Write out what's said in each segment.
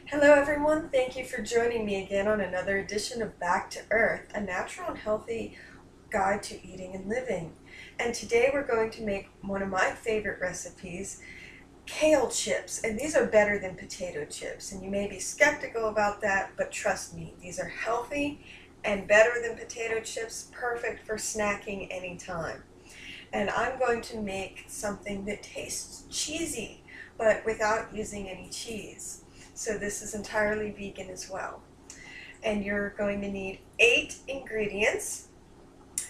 Hello everyone, thank you for joining me again on another edition of Back to Earth, a natural and healthy guide to eating and living. And today we're going to make one of my favorite recipes, kale chips. And these are better than potato chips. And you may be skeptical about that, but trust me, these are healthy and better than potato chips, perfect for snacking anytime. And I'm going to make something that tastes cheesy, but without using any cheese. So this is entirely vegan as well. And you're going to need 8 ingredients.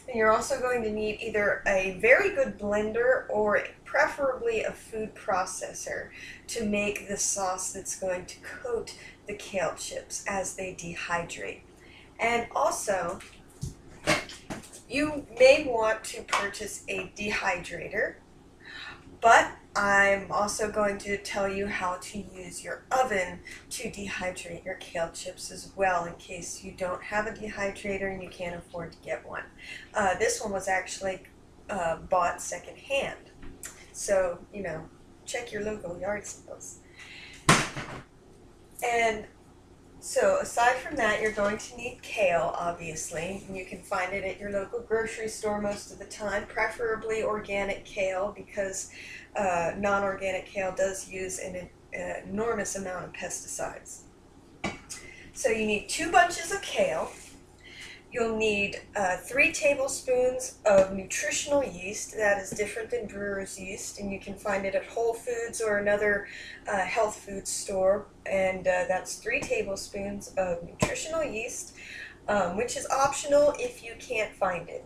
And you're also going to need either a very good blender or preferably a food processor to make the sauce that's going to coat the kale chips as they dehydrate. And also, you may want to purchase a dehydrator, but I'm also going to tell you how to use your oven to dehydrate your kale chips as well, in case you don't have a dehydrator and you can't afford to get one. This one was actually bought secondhand, so check your local yard sales. And so aside from that, you're going to need kale, obviously. You can find it at your local grocery store most of the time, preferably organic kale, because non-organic kale does use an enormous amount of pesticides. So you need 2 bunches of kale. You'll need 3 tablespoons of nutritional yeast. That is different than brewer's yeast, and you can find it at Whole Foods or another health food store. And that's 3 tablespoons of nutritional yeast, which is optional if you can't find it.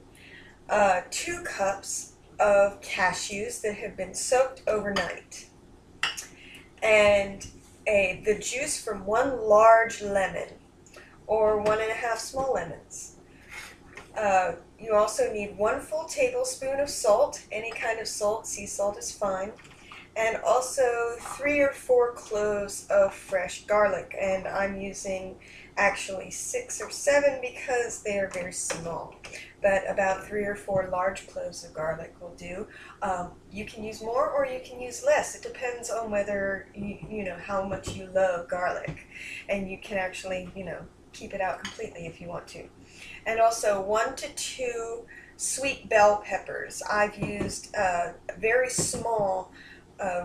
2 cups of cashews that have been soaked overnight, and the juice from 1 large lemon or 1½ small lemons. You also need 1 full tablespoon of salt, any kind of salt, sea salt is fine, and also 3 or 4 cloves of fresh garlic, and I'm using actually 6 or 7 because they are very small, but about 3 or 4 large cloves of garlic will do. You can use more or you can use less. It depends on whether you know how much you love garlic, and you can actually keep it out completely if you want to. And also 1 to 2 sweet bell peppers. I've used very small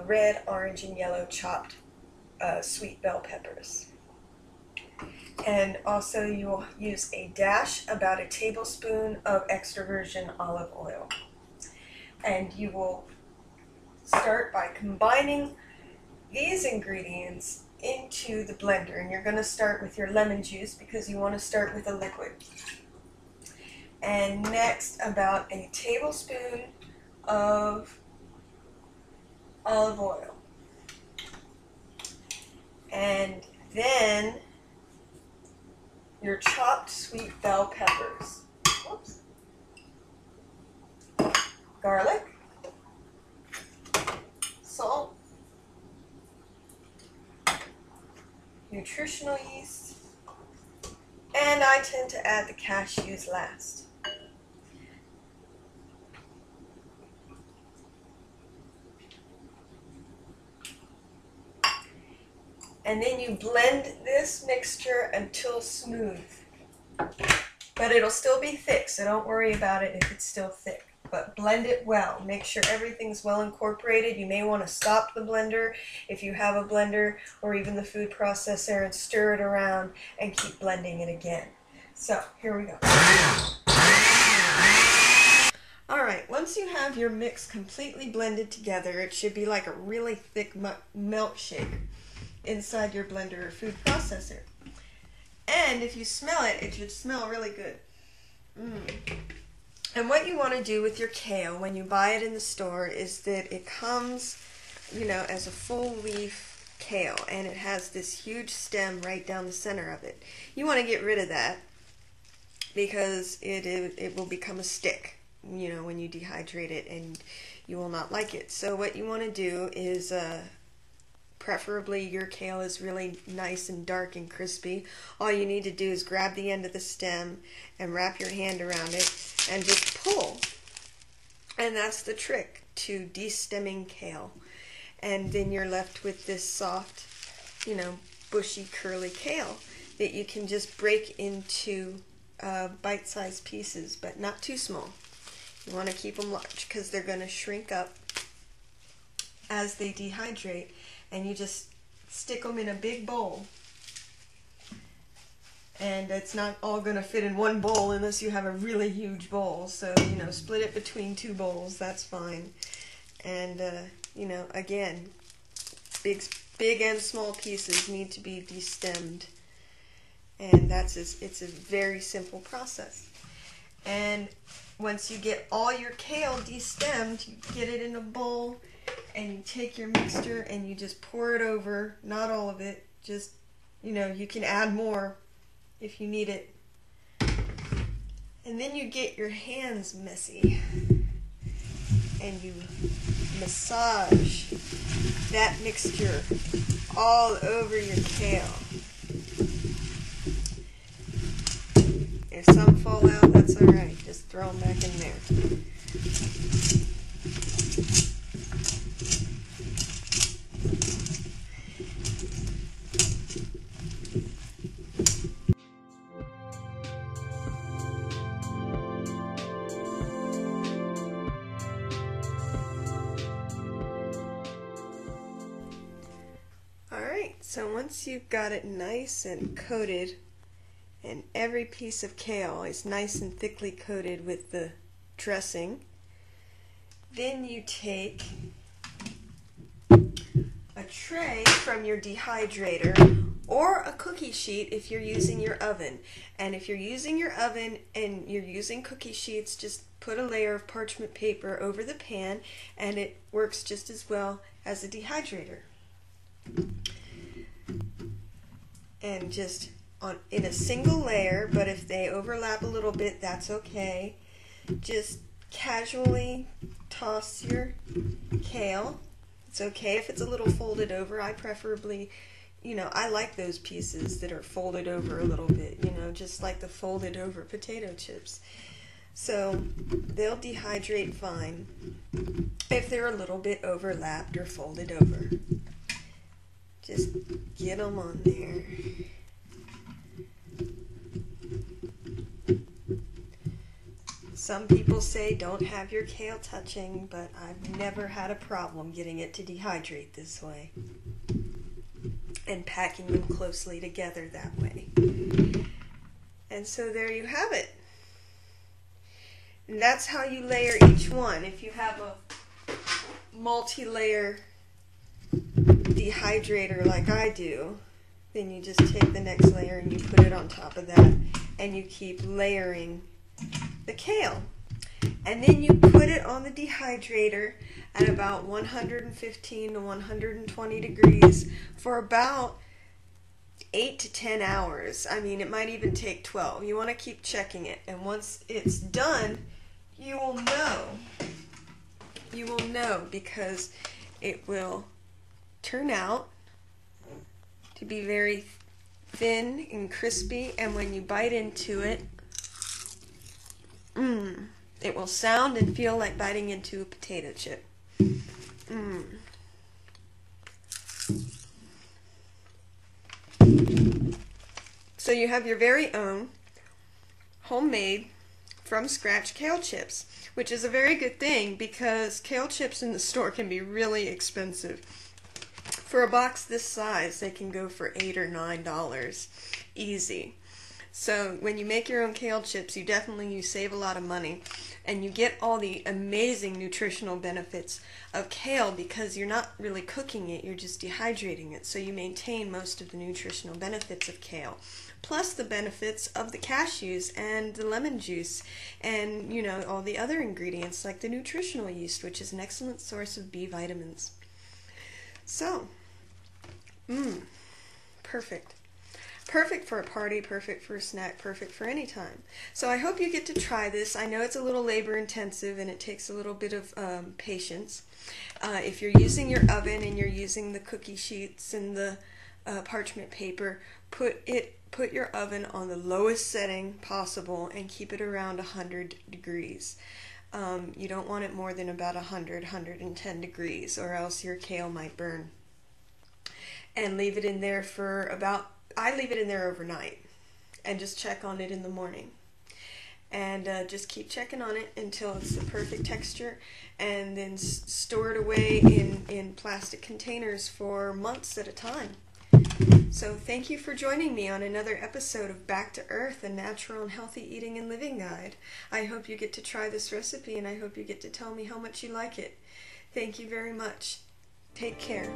red, orange, and yellow chopped sweet bell peppers. And also you will use a dash, about a tablespoon of extra virgin olive oil. And you will start by combining these ingredients into the blender, and you're going to start with your lemon juice because you want to start with a liquid. And next, about a tablespoon of olive oil. And then your chopped sweet bell peppers. Whoops. Garlic, salt, nutritional yeast, and I tend to add the cashews last. And then you blend this mixture until smooth. But it'll still be thick, so don't worry about it if it's still thick. But blend it well. Make sure everything's well incorporated. You may want to stop the blender if you have a blender or even the food processor and stir it around and keep blending it again. So here we go. Alright, once you have your mix completely blended together, it should be like a really thick milkshake inside your blender or food processor. And if you smell it, it should smell really good. And what you want to do with your kale when you buy it in the store is that it comes, as a full leaf kale, and it has this huge stem right down the center of it. You want to get rid of that because it will become a stick, when you dehydrate it, and you will not like it. So what you want to do is preferably your kale is really nice and dark and crispy. All you need to do is grab the end of the stem and wrap your hand around it and just pull. And that's the trick to destemming kale. And then you're left with this soft, bushy, curly kale that you can just break into bite-sized pieces, but not too small. You want to keep them large because they're going to shrink up as they dehydrate, and you just stick them in a big bowl. And it's not all going to fit in one bowl unless you have a really huge bowl. So, you know, split it between 2 bowls, that's fine. And, you know, again, big and small pieces need to be destemmed. And it's a very simple process. And once you get all your kale destemmed, you get it in a bowl, and you take your mixture and you just pour it over, not all of it, just, you know, you can add more if you need it. And then you get your hands messy and you massage that mixture all over your kale. If some fall out, that's alright, just throw them back in there. So once you've got it nice and coated, and every piece of kale is nice and thickly coated with the dressing, then you take a tray from your dehydrator or a cookie sheet if you're using your oven. And if you're using your oven and you're using cookie sheets, just put a layer of parchment paper over the pan and it works just as well as a dehydrator. And just in a single layer, but if they overlap a little bit, that's okay. Just casually toss your kale. It's okay if it's a little folded over. I preferably, you know, I like those pieces that are folded over a little bit, you know, just like the folded over potato chips. So they'll dehydrate fine if they're a little bit overlapped or folded over. Just get them on there. Some people say don't have your kale touching, but I've never had a problem getting it to dehydrate this way and packing them closely together that way. And so there you have it. And that's how you layer each one. If you have a multi-layer dehydrator like I do, then you just take the next layer and you put it on top of that, and you keep layering the kale. And then you put it on the dehydrator at about 115 to 120 degrees for about 8 to 10 hours. I mean, it might even take 12. You want to keep checking it, and once it's done, you will know. You will know because it will turn out to be very thin and crispy, and when you bite into it, it will sound and feel like biting into a potato chip. So you have your very own homemade from scratch kale chips, which is a very good thing because kale chips in the store can be really expensive. For a box this size, they can go for $8 or $9 easy. So when you make your own kale chips, you save a lot of money, and you get all the amazing nutritional benefits of kale because you're not really cooking it, you're just dehydrating it. So you maintain most of the nutritional benefits of kale, plus the benefits of the cashews and the lemon juice and, you know, all the other ingredients like the nutritional yeast, which is an excellent source of B vitamins. So, perfect. Perfect for a party, perfect for a snack, perfect for any time. So I hope you get to try this. I know it's a little labor intensive and it takes a little bit of patience. If you're using your oven and you're using the cookie sheets and the parchment paper, put your oven on the lowest setting possible and keep it around 100 degrees. You don't want it more than about 100, 110 degrees, or else your kale might burn. and leave it in there for I leave it in there overnight and just check on it in the morning. And just keep checking on it until it's the perfect texture, and then store it away in plastic containers for months at a time. So thank you for joining me on another episode of Back to Earth, a natural and healthy eating and living guide. I hope you get to try this recipe, and I hope you get to tell me how much you like it. Thank you very much. Take care.